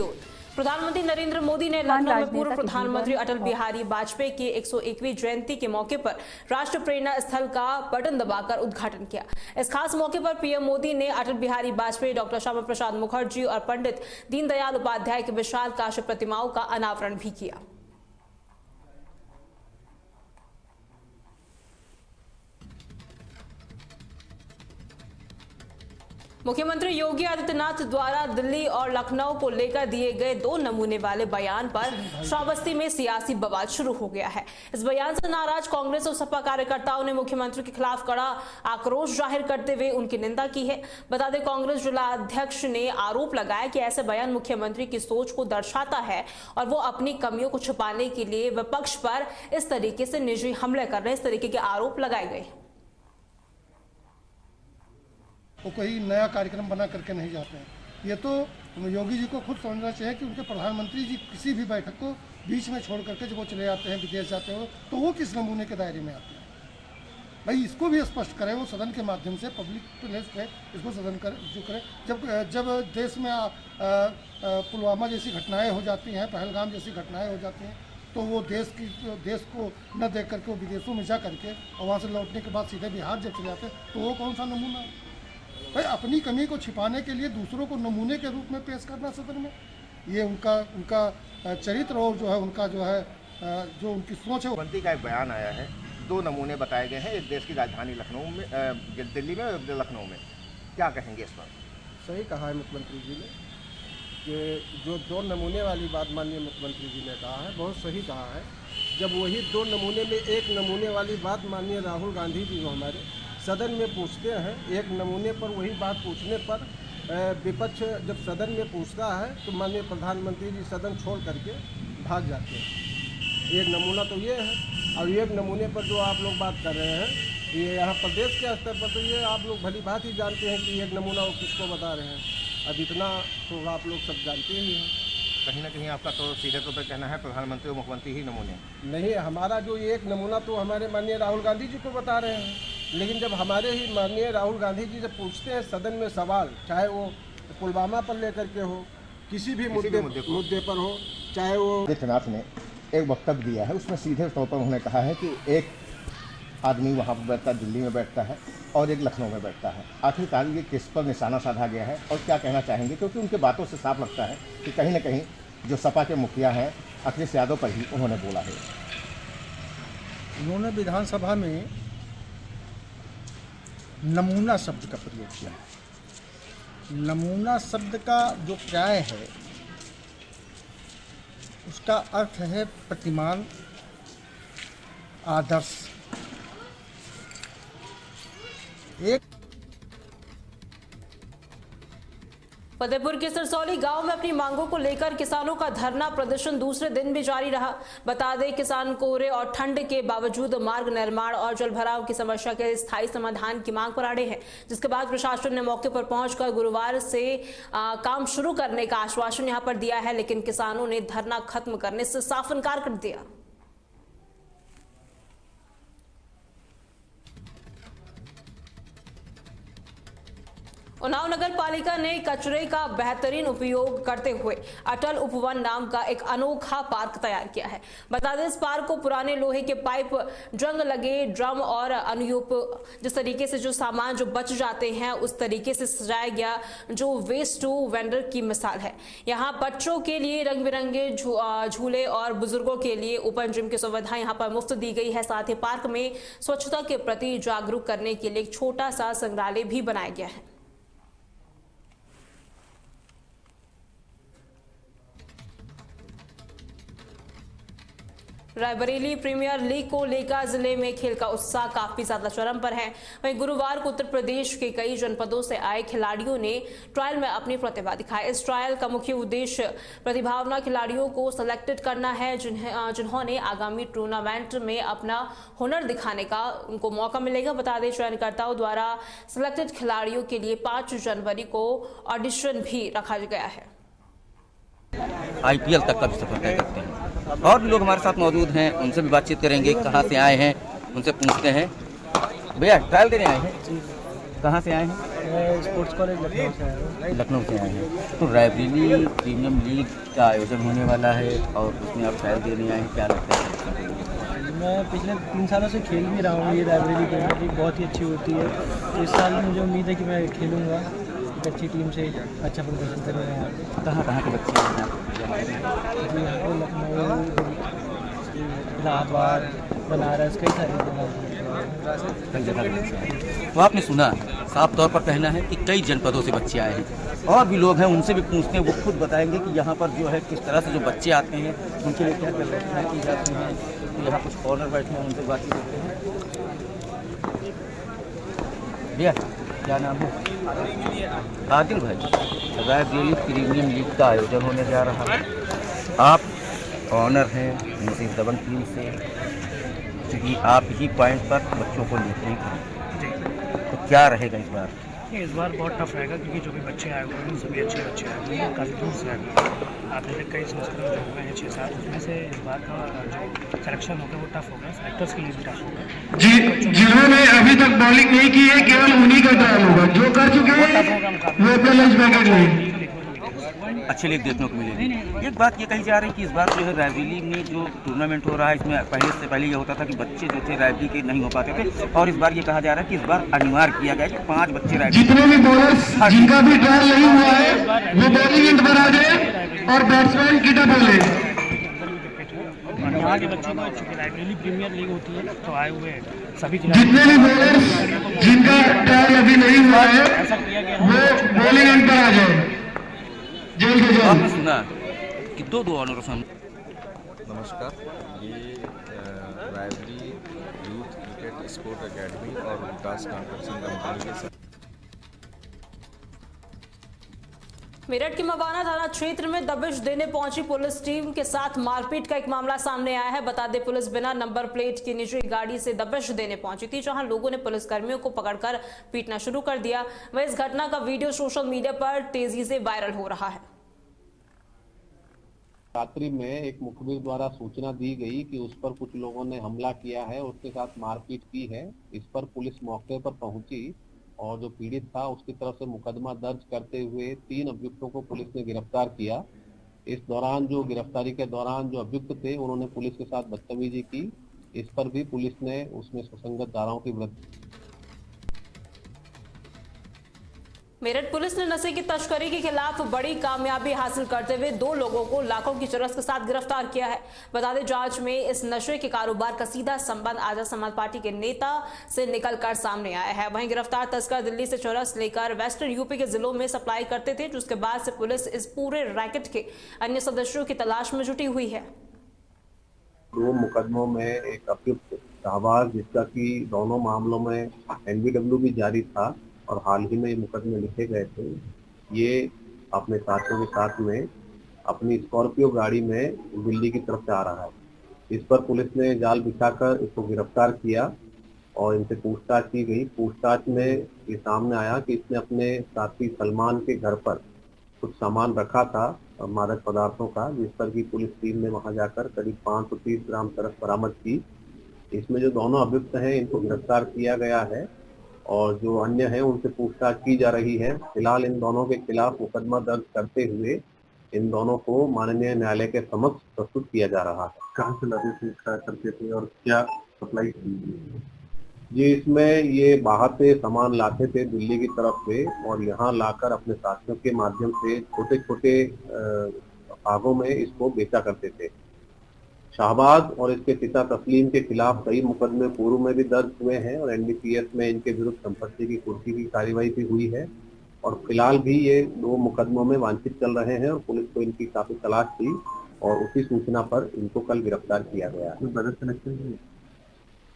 प्रधानमंत्री नरेंद्र मोदी ने लखनऊ में पूर्व प्रधानमंत्री अटल बिहारी वाजपेयी की 101वीं जयंती के मौके पर राष्ट्र प्रेरणा स्थल का बटन दबाकर उद्घाटन किया। इस खास मौके पर पीएम मोदी ने अटल बिहारी वाजपेयी, डॉक्टर श्यामा प्रसाद मुखर्जी और पंडित दीनदयाल उपाध्याय की विशाल कांस्य प्रतिमाओं का अनावरण भी किया। मुख्यमंत्री योगी आदित्यनाथ द्वारा दिल्ली और लखनऊ को लेकर दिए गए 2 नमूने वाले बयान पर श्रावस्ती में सियासी बवाल शुरू हो गया है। इस बयान से नाराज कांग्रेस और सपा कार्यकर्ताओं ने मुख्यमंत्री के खिलाफ कड़ा आक्रोश जाहिर करते हुए उनकी निंदा की है। बता दें, कांग्रेस जिलाध्यक्ष ने आरोप लगाया कि ऐसे बयान मुख्यमंत्री की सोच को दर्शाता है और वो अपनी कमियों को छुपाने के लिए विपक्ष पर इस तरीके से निजी हमले कर रहे हैं। इस तरीके के आरोप लगाए गए। वो कोई नया कार्यक्रम बना करके नहीं जाते हैं। ये तो योगी जी को खुद समझना चाहिए कि उनके प्रधानमंत्री जी किसी भी बैठक को बीच में छोड़ करके जब वो चले जाते हैं, विदेश जाते हो, तो वो किस नमूने के दायरे में आते हैं। भाई इसको भी स्पष्ट करें, वो सदन के माध्यम से पब्लिक प्लेस पे इसको सदन कर जो करें। जब देश में पुलवामा जैसी घटनाएँ हो जाती हैं, पहलगाम जैसी घटनाएँ हो जाती हैं, तो वो देश को न देख करके वो विदेशों में जा करके और वहाँ से लौटने के बाद सीधे बिहार जब चले जाते हैं, तो वो कौन सा नमूना है? भाई अपनी कमी को छिपाने के लिए दूसरों को नमूने के रूप में पेश करना सदन में, ये उनका चरित्र और जो है उनका जो है जो उनकी सोच है। मुख्यमंत्री का एक बयान आया है, 2 नमूने बताए गए हैं एक देश की राजधानी लखनऊ में, दिल्ली में और लखनऊ में। क्या कहेंगे इस पर? सही कहा है मुख्यमंत्री जी ने कि जो 2 नमूने वाली बात माननीय मुख्यमंत्री जी ने कहा है, बहुत सही कहा है। जब वही 2 नमूने में एक नमूने वाली बात माननीय राहुल गांधी जी को हमारे सदन में पूछते हैं, एक नमूने पर वही बात पूछने पर विपक्ष जब सदन में पूछता है तो माननीय प्रधानमंत्री जी सदन छोड़ करके भाग जाते हैं। एक नमूना तो ये है। और एक नमूने पर जो आप लोग बात कर रहे हैं, ये यहाँ प्रदेश के स्तर पर तो ये आप लोग भली बात ही जानते हैं कि एक नमूना वो किसको बता रहे हैं। अब इतना तो आप लोग सब जानते ही हैं। कहीं ना कहीं आपका तो सीधे तौर पर कहना है प्रधानमंत्री और मुख्यमंत्री ही नमूने नहीं। हमारा जो एक नमूना तो हमारे माननीय राहुल गांधी जी को बता रहे हैं, लेकिन जब हमारे ही माननीय राहुल गांधी जी जब पूछते हैं सदन में सवाल, चाहे वो पुलवामा पर लेकर के हो, किसी भी मुद्दे पर हो, चाहे वो आदित्यनाथ ने एक वक्तव्य दिया है, उसमें सीधे तौर पर उन्होंने कहा है कि एक आदमी वहाँ पर बैठता है, दिल्ली में बैठता है, और एक लखनऊ में बैठता है। आखिरकार ये किस पर निशाना साधा गया है और क्या कहना चाहेंगे? क्योंकि उनके बातों से साफ लगता है कि कहीं ना कहीं जो सपा के मुखिया हैं अखिलेश यादव पर ही उन्होंने बोला है। उन्होंने विधानसभा में नमूना शब्द का प्रयोग किया। नमूना शब्द का जो पर्याय है उसका अर्थ है प्रतिमान, आदर्श। एक फतेहपुर के सरसौली गांव में अपनी मांगों को लेकर किसानों का धरना प्रदर्शन दूसरे दिन भी जारी रहा। बता दें, किसान कोहरे और ठंड के बावजूद मार्ग निर्माण और जलभराव की समस्या के स्थायी समाधान की मांग पर अड़े हैं, जिसके बाद प्रशासन ने मौके पर पहुंचकर गुरुवार से काम शुरू करने का आश्वासन यहां पर दिया है, लेकिन किसानों ने धरना खत्म करने से साफ इनकार कर दिया। उन्नाव नगर पालिका ने कचरे का बेहतरीन उपयोग करते हुए अटल उपवन नाम का एक अनोखा पार्क तैयार किया है। बता दें, इस पार्क को पुराने लोहे के पाइप, जंग लगे ड्रम और अनुयूप जिस तरीके से जो सामान जो बच जाते हैं उस तरीके से सजाया गया, जो वेस्ट टू वेंडर की मिसाल है। यहाँ बच्चों के लिए रंग बिरंगे झूले और बुजुर्गों के लिए ओपन जिम की सुविधा यहाँ पर मुफ्त दी गई है। साथ ही पार्क में स्वच्छता के प्रति जागरूक करने के लिए एक छोटा सा संग्रहालय भी बनाया गया है। रायबरेली प्रीमियर लीग को लेकर जिले में खेल का उत्साह काफी ज्यादा चरम पर है। वहीं गुरुवार को उत्तर प्रदेश के कई जनपदों से आए खिलाड़ियों ने ट्रायल में अपनी प्रतिभा दिखाई। इस ट्रायल का मुख्य उद्देश्य प्रतिभावान खिलाड़ियों को सिलेक्टेड करना है, जिन्होंने आगामी टूर्नामेंट में अपना हुनर दिखाने का उनको मौका मिलेगा। बता दें, चयनकर्ताओं द्वारा सिलेक्टेड खिलाड़ियों के लिए 5 जनवरी को ऑडिशन भी रखा गया है। IPL तक का भी सफर तय करते हैं। और भी लोग हमारे साथ मौजूद हैं, उनसे भी बातचीत करेंगे। कहाँ से आए हैं उनसे पूछते हैं। भैया ट्रायल देने आए हैं, कहाँ से आए हैं? मैं स्पोर्ट्स कॉलेज लखनऊ से आया हूँ। लखनऊ से आए हैं। तो रायबरेली प्रीमियम लीग का आयोजन होने वाला है और उसमें आप ट्रायल देने आए हैं, क्या लगता है? मैं पिछले 3 सालों से खेल भी रहा हूँ। ये रायबरेली प्रीमियर लीग बहुत ही अच्छी होती है। तो इस साल मुझे उम्मीद है कि मैं खेलूँगा, एक अच्छी टीम से अच्छा प्रदर्शन करूँगा यहाँ पे। कहाँ के बच्चे हैं यहाँ जी यहाँ पे लखनऊ, इलाहाबाद, बनारस, कई सारी जगह पे? तो आपने सुना, साफ तौर पर कहना है कि कई जनपदों से बच्चे आए हैं। और भी लोग हैं, उनसे भी पूछते हैं, वो खुद बताएंगे कि यहाँ पर जो है किस तरह से जो बच्चे आते हैं उनके लिए क्या क्या व्यवस्थाएँ की जाती हैं। तो यहाँ कुछ कॉर्नर बैठे हैं, उनसे बातचीत करते हैं। भैया क्या नाम है? आदिल भाई। रायबरेली प्रीमियम लीग का आयोजन होने जा रहा है, आप ऑनर हैं नसीब दबंग टीम से, क्योंकि आप ही पॉइंट पर बच्चों को लेते हैं, तो क्या रहेगा इस बार? इस बार बहुत टफ रहेगा क्योंकि जो भी बच्चे आए हुए हैं सभी अच्छे बच्चे आए हुए हैं, काफ़ी दूर से आए हुए हैं। आपने देख कई संस्करण जो हुए हैं 6-7, उसमें से इस बार का जो सिलेक्शन होगा वो टफ होगा, सेलेक्टर्स के लिए भी टफ होगा। जिन्होंने अभी तक बॉलिंग नहीं की है केवल उन्हीं का ट्रायल होगा, जो कर चुके हैं वो अपना लंच पैकेट लेंगे। अच्छे लीग देखने को मिलेगी। एक बात ये कही जा रही है कि इस बार जो है रायबरेली में जो टूर्नामेंट हो रहा है, इसमें पहले ये होता था कि बच्चे जो थे रायबरेली के नहीं हो पाते थे, और इस बार ये कहा जा रहा है कि इस बार अनिवार्य किया गया कि 5 बच्चे रायबरेली, जितने भी बॉलर्स जिनका भी ट्रायल नहीं हुआ है वो बॉलिंग एंड पर आ जाए और बैट्समैन किटअप ले। यहाँ के बच्चों को चूँकि रायबरेली प्रीमियर लीग होती है तो आए हुए सभी जितने भी बॉलर्स जिनका ट्रायल अभी नहीं हुआ है ऐसा किया गया वो बॉलिंग एंड पर आ जाए जल्द से आपने जल्द। सुना कि दो ऑनर्स हम। नमस्कार, ये Raebareli youth cricket sport academy और विकास कंस्ट्रक्शन कंपनी के साथ मेरठ के मवाना थाना क्षेत्र में दबिश देने पहुंची पुलिस टीम के साथ मारपीट का एक मामला सामने आया है। बता दें, पुलिस बिना नंबर प्लेट की निजी गाड़ी से दबिश देने पहुंची थी, जहां लोगों ने पुलिसकर्मियों को पकड़कर पीटना शुरू कर दिया। वह इस घटना का वीडियो सोशल मीडिया पर तेजी से वायरल हो रहा है। रात्रि में एक मुखबिर द्वारा सूचना दी गई कि उस पर कुछ लोगों ने हमला किया है, उसके साथ मारपीट की है। इस पर पुलिस मौके पर पहुंची और जो पीड़ित था उसकी तरफ से मुकदमा दर्ज करते हुए 3 अभियुक्तों को पुलिस ने गिरफ्तार किया। इस दौरान जो गिरफ्तारी के दौरान जो अभियुक्त थे उन्होंने पुलिस के साथ बदतमीजी की। इस पर भी पुलिस ने उसमें सुसंगत धाराओं की वृद्धि। मेरठ पुलिस ने नशे की तस्करी के खिलाफ बड़ी कामयाबी हासिल करते हुए 2 लोगों को लाखों की चरस के साथ गिरफ्तार किया है। बता दें, जांच में इस नशे के कारोबार का सीधा संबंध आजाद समाज पार्टी के नेता से निकलकर सामने आया है। वहीं गिरफ्तार तस्कर दिल्ली से चरस लेकर वेस्टर्न यूपी के जिलों में सप्लाई करते थे, जिसके बाद से पुलिस इस पूरे रैकेट के अन्य सदस्यों की तलाश में जुटी हुई है। 2 मुकदमों में एक अभियुक्त शाहबाज, जिसका कि दोनों मामलों में एनबीडब्ल्यू भी जारी था और हाल ही में ये मुकदमे लिखे गए थे, ये अपने साथियों के साथ में अपनी स्कॉर्पियो गाड़ी में दिल्ली की तरफ से आ रहा है। इस पर पुलिस ने जाल बिछाकर इसको गिरफ्तार किया और इनसे पूछताछ की गई। पूछताछ में ये सामने आया कि इसने अपने साथी सलमान के घर पर कुछ सामान रखा था मादक पदार्थों का, जिस पर की पुलिस टीम ने वहां जाकर करीब 530 ग्राम चरस बरामद की। इसमें जो दोनों अभियुक्त हैं इनको गिरफ्तार किया गया है और जो अन्य हैं उनसे पूछताछ की जा रही है। फिलहाल इन दोनों के खिलाफ मुकदमा दर्ज करते हुए इन दोनों को माननीय न्यायालय के समक्ष प्रस्तुत किया जा रहा है। कहाँ से लाते थे, क्या करते थे और क्या सप्लाई जी? इसमें ये बाहर से सामान लाते थे दिल्ली की तरफ से और यहाँ लाकर अपने साथियों के माध्यम से छोटे छोटे भागों में इसको बेचा करते थे। शाहबाज और इसके पिता तस्लीम के खिलाफ कई मुकदमे पूर्व में भी दर्ज हुए हैं और एनडीपीएस में इनके विरुद्ध संपत्ति की कुर्की की कार्रवाई भी हुई है और फिलहाल भी ये 2 मुकदमों में वांछित चल रहे हैं और पुलिस को इनकी काफी तलाश थी और उसी सूचना पर इनको कल गिरफ्तार किया गया।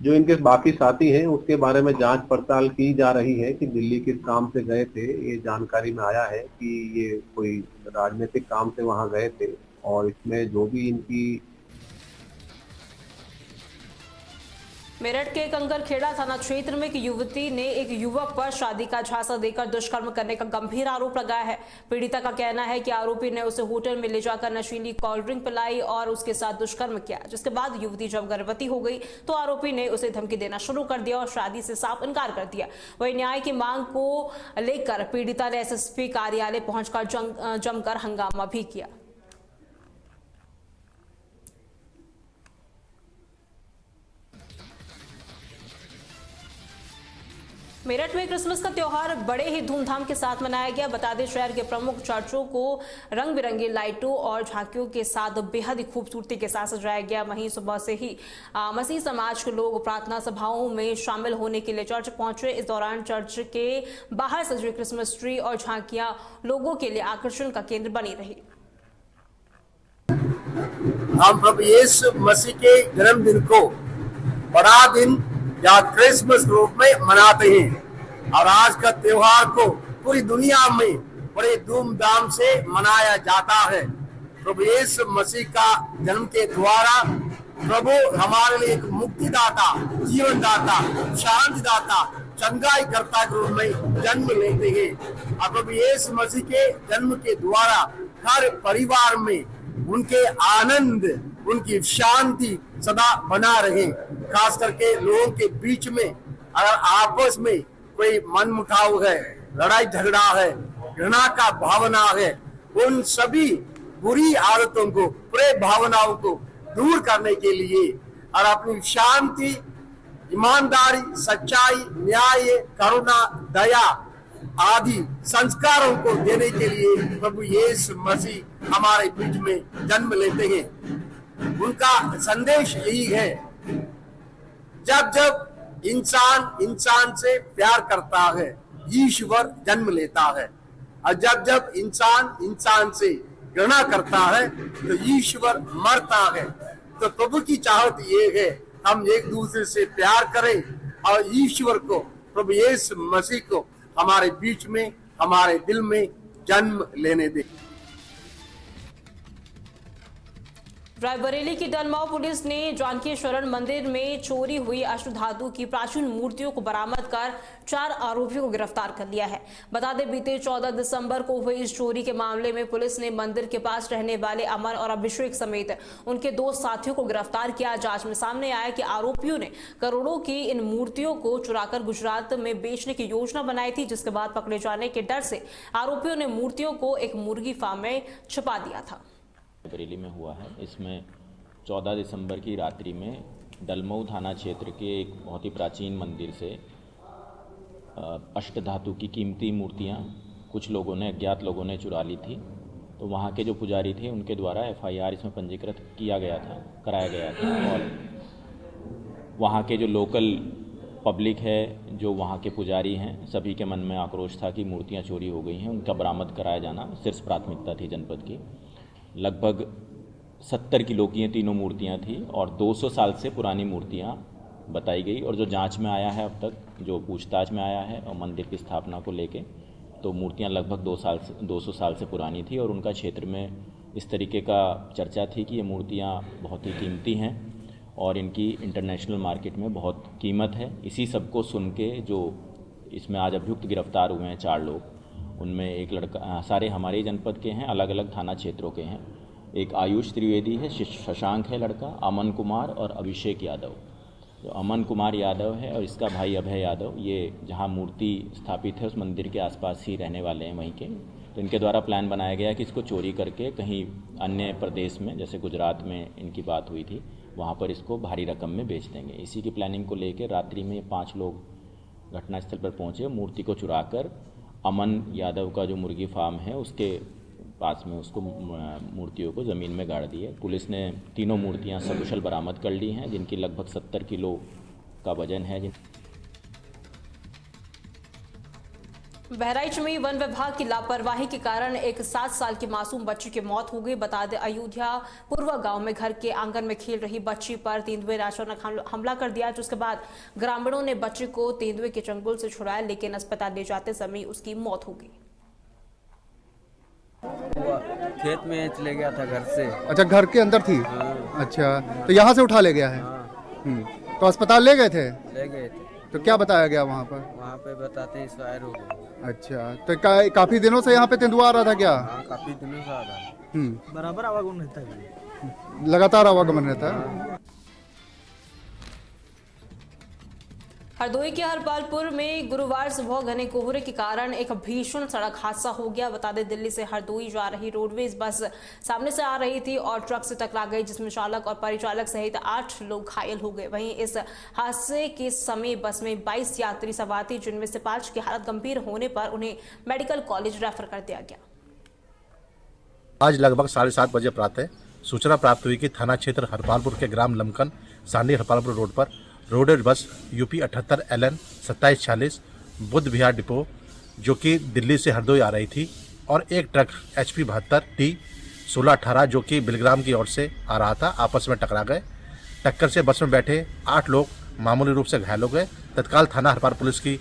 जो इनके बाकी साथी हैं उसके बारे में जांच पड़ताल की जा रही है कि दिल्ली किस काम से गए थे। ये जानकारी में आया है कि ये कोई राजनीतिक काम से वहां गए थे और इसमें जो भी इनकी मेरठ के कंकरखेड़ा थाना क्षेत्र में एक युवती ने एक युवक पर शादी का झांसा देकर दुष्कर्म करने का गंभीर आरोप लगाया है। पीड़िता का कहना है कि आरोपी ने उसे होटल में ले जाकर नशीली कोल्ड ड्रिंक पिलाई और उसके साथ दुष्कर्म किया, जिसके बाद युवती जब गर्भवती हो गई तो आरोपी ने उसे धमकी देना शुरू कर दिया और शादी से साफ इनकार कर दिया। वहीं न्याय की मांग को लेकर पीड़िता ने एसएसपी कार्यालय पहुंचकर जमकर हंगामा भी किया। मेरठ में क्रिसमस का त्योहार बड़े ही धूमधाम के साथ मनाया गया। बता दें, शहर के प्रमुख चर्चों को रंग बिरंगी लाइटों और झांकियों के साथ बेहद ही खूबसूरती के साथ सजाया गया। वहीं सुबह से ही मसीह समाज के लोग प्रार्थना सभाओं में शामिल होने के लिए चर्च पहुंचे। इस दौरान चर्च के बाहर सजी क्रिसमस ट्री और झांकियां लोगों के लिए आकर्षण का केंद्र बनी रही। हम प्रभु यीशु मसीह के जन्मदिन को बड़ा दिन या क्रिसमस रूप में मनाते हैं और आज का त्योहार को पूरी दुनिया में बड़े धूमधाम से मनाया जाता है। प्रभु यीशु मसीह का जन्म के द्वारा प्रभु हमारे लिए एक मुक्तिदाता, जीवनदाता, शांतिदाता, चंगाई करता के रूप में जन्म लेते हैं और प्रभु यीशु मसीह के जन्म के द्वारा हर परिवार में उनके आनंद, उनकी शांति सदा बना रहे। खास करके लोगों के बीच में अगर आपस में कोई मनमुटाव है, लड़ाई झगड़ा है, घृणा का भावना है, उन सभी बुरी आदतों को, बुरे भावनाओं को दूर करने के लिए और अपनी शांति, ईमानदारी, सच्चाई, न्याय, करुणा, दया आदि संस्कारों को देने के लिए प्रभु यीशु मसीह हमारे बीच में जन्म लेते हैं। उनका संदेश यही है, जब जब इंसान से प्यार करता है, ईश्वर जन्म लेता है और जब जब इंसान से घृणा करता है तो ईश्वर मरता है। तो प्रभु की चाहत ये है हम एक दूसरे से प्यार करें और ईश्वर को, प्रभु यीशु मसीह को हमारे बीच में, हमारे दिल में जन्म लेने दें। रायबरेली की डलमाऊ पुलिस ने जानकी शरण मंदिर में चोरी हुई अष्टधातु की प्राचीन मूर्तियों को बरामद कर 4 आरोपियों को गिरफ्तार कर लिया है। बता दें, बीते 14 दिसंबर को हुई इस चोरी के मामले में पुलिस ने मंदिर के पास रहने वाले अमर और अभिषेक समेत उनके 2 साथियों को गिरफ्तार किया। जांच में सामने आया कि आरोपियों ने करोड़ों की इन मूर्तियों को चुराकर गुजरात में बेचने की योजना बनाई थी, जिसके बाद पकड़े जाने के डर से आरोपियों ने मूर्तियों को एक मुर्गी फार्म में छुपा दिया था। बरेली में हुआ है। इसमें 14 दिसंबर की रात्रि में डलमऊ थाना क्षेत्र के एक बहुत ही प्राचीन मंदिर से अष्टधातु की कीमती मूर्तियां कुछ लोगों ने, अज्ञात लोगों ने चुरा ली थी। तो वहां के जो पुजारी थे उनके द्वारा FIR इसमें पंजीकृत कराया गया था और वहां के जो लोकल पब्लिक है, जो वहां के पुजारी हैं, सभी के मन में आक्रोश था कि मूर्तियां चोरी हो गई हैं। उनका बरामद कराया जाना शीर्ष प्राथमिकता थी जनपद की। लगभग 70 किलो की ये तीनों मूर्तियां थी और 200 साल से पुरानी मूर्तियां बताई गई। और जो जांच में आया है अब तक, जो पूछताछ में आया है और मंदिर की स्थापना को लेके, तो मूर्तियां लगभग 200 साल से पुरानी थी और उनका क्षेत्र में इस तरीके का चर्चा थी कि ये मूर्तियां बहुत ही कीमती हैं और इनकी इंटरनेशनल मार्केट में बहुत कीमत है। इसी सब को सुन के जो इसमें आज अभियुक्त गिरफ्तार हुए हैं 4 लोग, उनमें एक लड़का, सारे हमारे जनपद के हैं, अलग अलग थाना क्षेत्रों के हैं। एक आयुष त्रिवेदी है, शशांक है लड़का, अमन कुमार और अभिषेक यादव। जो अमन कुमार यादव है और इसका भाई अभय यादव, ये जहां मूर्ति स्थापित है उस मंदिर के आसपास ही रहने वाले हैं वहीं के। तो इनके द्वारा प्लान बनाया गया कि इसको चोरी करके कहीं अन्य प्रदेश में, जैसे गुजरात में इनकी बात हुई थी, वहाँ पर इसको भारी रकम में बेच देंगे। इसी की प्लानिंग को लेकर रात्रि में 5 लोग घटनास्थल पर पहुँचे। मूर्ति को चुराकर अमन यादव का जो मुर्गी फार्म है उसके पास में उसको मूर्तियों को ज़मीन में गाड़ दिए। पुलिस ने तीनों मूर्तियां सकुशल बरामद कर ली हैं, जिनकी लगभग 70 किलो का वजन है। बहराइच में वन विभाग की लापरवाही के कारण एक 7 साल की मासूम बच्ची की मौत हो गई। बता दें, अयोध्या पूर्वा गांव में घर के आंगन में खेल रही बच्ची पर तेंदुए ने अचानक हमला कर दिया, जिसके बाद ग्रामीणों ने बच्ची को तेंदुए के चंगुल से छुड़ाया, लेकिन अस्पताल ले जाते समय उसकी मौत हो गई। खेत में चले गया था घर से। अच्छा, घर के अंदर थी? हाँ। अच्छा, तो यहाँ से उठा ले गया है? हाँ। तो अस्पताल ले गए थे? ले गए थे। तो क्या बताया गया वहाँ पर? वहाँ पे बताते हैं एक्सपायर हो गए। अच्छा, तो काफी दिनों से यहाँ पे तेंदुआ आ रहा था क्या? हाँ, काफी दिनों से आ रहा है। बराबर आवागमन रहता है, लगातार आवागमन रहता है। हरदोई के हरपालपुर में गुरुवार सुबह घने कोहरे के कारण एक भीषण सड़क हादसा हो गया। बता दें, दिल्ली से हरदोई जा रही रोडवेज बस सामने से आ रही थी और ट्रक से टकरा गई, जिसमें चालक और परिचालक सहित 8 लोग घायल हो गए। वहीं इस हादसे के समय बस में 22 यात्री सवार थे, जिनमें से 5 की हालत गंभीर होने पर उन्हें मेडिकल कॉलेज रेफर कर दिया गया। आज लगभग 7:30 बजे प्रातः सूचना प्राप्त हुई कि थाना क्षेत्र हरपालपुर के ग्राम लमकन सांडी हरपालपुर रोड पर roadways bus UP 78 LN 2746 Buddh Vihar depot जो कि दिल्ली से हरदोई आ रही थी और एक ट्रक HP 72 T 1618 जो कि बिलग्राम की ओर से आ रहा था आपस में टकरा गए। टक्कर से बस में बैठे 8 लोग मामूली रूप से घायल हो गए। तत्काल थाना हरपाल पुलिस की